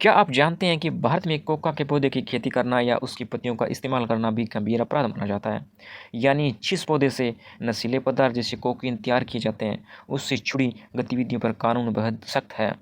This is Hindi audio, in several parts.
क्या आप जानते हैं कि भारत में कोका के पौधे की खेती करना या उसकी पत्तियों का इस्तेमाल करना भी गंभीर अपराध माना जाता है। यानी जिस पौधे से नशीले पदार्थ जैसे कोकीन तैयार किए जाते हैं, उससे जुड़ी गतिविधियों पर कानून बेहद सख्त है।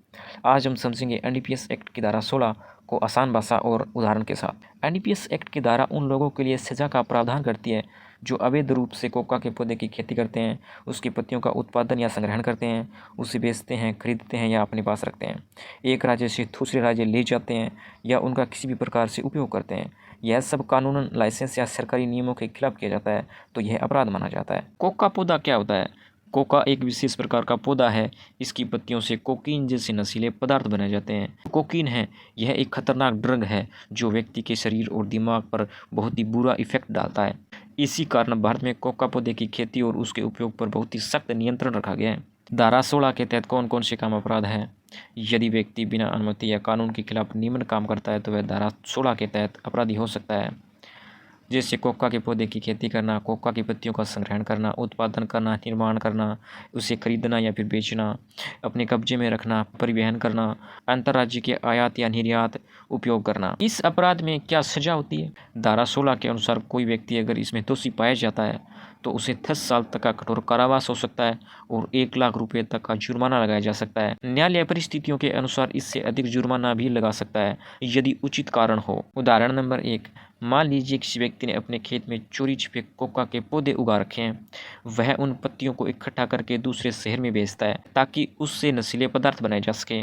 आज हम समझेंगे एनडीपीएस एक्ट की धारा 16 को आसान भाषा और उदाहरण के साथ। एनडीपीएस एक्ट की धारा उन लोगों के लिए सजा का प्रावधान करती है जो अवैध रूप से कोका के पौधे की खेती करते हैं, उसकी पत्तियों का उत्पादन या संग्रहण करते हैं, उसे बेचते हैं, खरीदते हैं या अपने पास रखते हैं, एक राज्य से दूसरे राज्य ले जाते हैं या उनका किसी भी प्रकार से उपयोग करते हैं। यह सब कानूनन लाइसेंस या सरकारी नियमों के खिलाफ किया जाता है तो यह अपराध माना जाता है। कोका पौधा क्या होता है? कोका एक विशेष प्रकार का पौधा है। इसकी पत्तियों से कोकीन जैसे नशीले पदार्थ बनाए जाते हैं। कोकीन है, यह एक खतरनाक ड्रग है जो व्यक्ति के शरीर और दिमाग पर बहुत ही बुरा इफेक्ट डालता है। इसी कारण भारत में कोका पौधे की खेती और उसके उपयोग पर बहुत ही सख्त नियंत्रण रखा गया है। धारा 16 के तहत कौन कौन से काम अपराध हैं? यदि व्यक्ति बिना अनुमति या कानून के खिलाफ निम्न काम करता है तो वह धारा 16 के तहत अपराधी हो सकता है, जैसे कोका के पौधे की खेती करना, कोका की पत्तियों का संग्रहण करना, उत्पादन करना, निर्माण करना, उसे खरीदना या फिर बेचना, अपने कब्जे में रखना, परिवहन करना, अंतर्राज्यीय के आयात या निर्यात, उपयोग करना। इस अपराध में क्या सजा होती है? धारा 16 के अनुसार कोई व्यक्ति अगर इसमें दोषी पाया जाता है तो उसे 10 साल तक का कठोर कारावास हो सकता है और 1 लाख रुपए तक का जुर्माना लगाया जा सकता है। न्यायालय परिस्थितियों के अनुसार इससे अधिक जुर्माना भी लगा सकता है यदि उचित कारण हो। उदाहरण नंबर 1, मान लीजिए किसी व्यक्ति ने अपने खेत में चोरी छिपे कोका के पौधे उगा रखे हैं। वह उन पत्तियों को इकट्ठा करके दूसरे शहर में बेचता है ताकि उससे नशीले पदार्थ बनाए जा सके।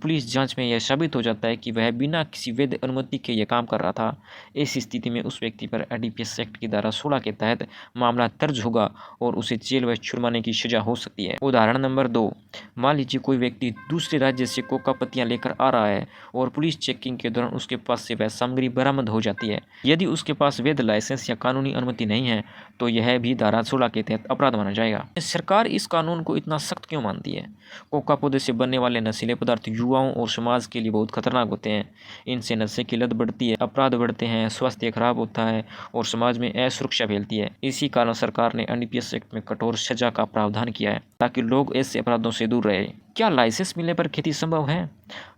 पुलिस जांच में यह साबित हो जाता है कि वह बिना किसी वैध अनुमति के यह काम कर रहा था। ऐसी स्थिति में उस व्यक्ति पर एनडीपीएस एक्ट की धारा 16 के तहत मामला दर्ज होगा और उसे जेल व जुर्माने की सजा हो सकती है। उदाहरण नंबर 2, मान लीजिए कोई व्यक्ति दूसरे राज्य से कोका पत्तियां लेकर आ रहा है और पुलिस चेकिंग के दौरान उसके पास से वह सामग्री बरामद हो जाती है। यदि उसके पास वैध लाइसेंस या कानूनी अनुमति नहीं है तो यह भी धारा 16 के तहत अपराध माना जाएगा। सरकार इस कानून को इतना सख्त क्यों मानती है? कोका पौधे से बनने वाले नशीले पदार्थ युवाओं और समाज के लिए बहुत खतरनाक होते हैं। इनसे नशे की लत बढ़ती है, अपराध बढ़ते हैं, स्वास्थ्य खराब होता है और समाज में असुरक्षा फैलती है। इसी कारण सरकार ने एनडीपीएस एक्ट में कठोर सजा का प्रावधान किया है ताकि लोग ऐसे अपराधों से दूर रहे। क्या लाइसेंस मिलने पर खेती संभव है?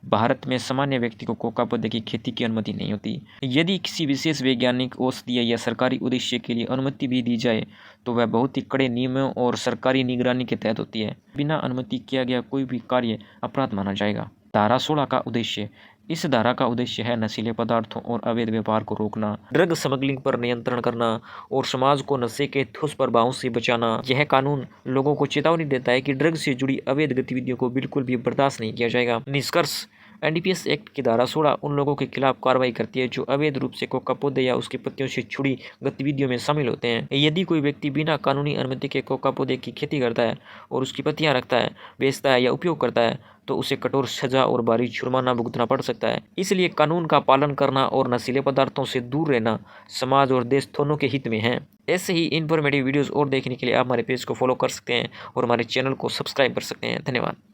भारत में सामान्य व्यक्ति को कोका पौधे की खेती की अनुमति नहीं होती। यदि किसी विशेष वैज्ञानिक, औषधीय या सरकारी उद्देश्य के लिए अनुमति भी दी जाए तो वह बहुत ही कड़े नियमों और सरकारी निगरानी के तहत होती है। बिना अनुमति किया गया कोई भी कार्य अपराध माना जाएगा। धारा 16 का उद्देश्य, इस धारा का उद्देश्य है नशीले पदार्थों और अवैध व्यापार को रोकना, ड्रग स्मगलिंग पर नियंत्रण करना और समाज को नशे के दुष्प्रभावों से बचाना। यह कानून लोगों को चेतावनी देता है कि ड्रग से जुड़ी अवैध गतिविधियों को बिल्कुल भी बर्दाश्त नहीं किया जाएगा। निष्कर्ष, एनडीपीएस एक्ट की धारा 16 उन लोगों के खिलाफ कार्रवाई करती है जो अवैध रूप से कोका पौधे या उसकी पत्तियों से जुड़ी गतिविधियों में शामिल होते हैं। यदि कोई व्यक्ति बिना कानूनी अनुमति के कोका पौधे की खेती करता है और उसकी पत्तियां रखता है, बेचता है या उपयोग करता है तो उसे कठोर सजा और भारी जुर्माना भुगतना पड़ सकता है। इसलिए कानून का पालन करना और नशीले पदार्थों से दूर रहना समाज और देश दोनों के हित में है। ऐसे ही इन्फॉर्मेटिव वीडियोस और देखने के लिए आप हमारे पेज को फॉलो कर सकते हैं और हमारे चैनल को सब्सक्राइब कर सकते हैं। धन्यवाद।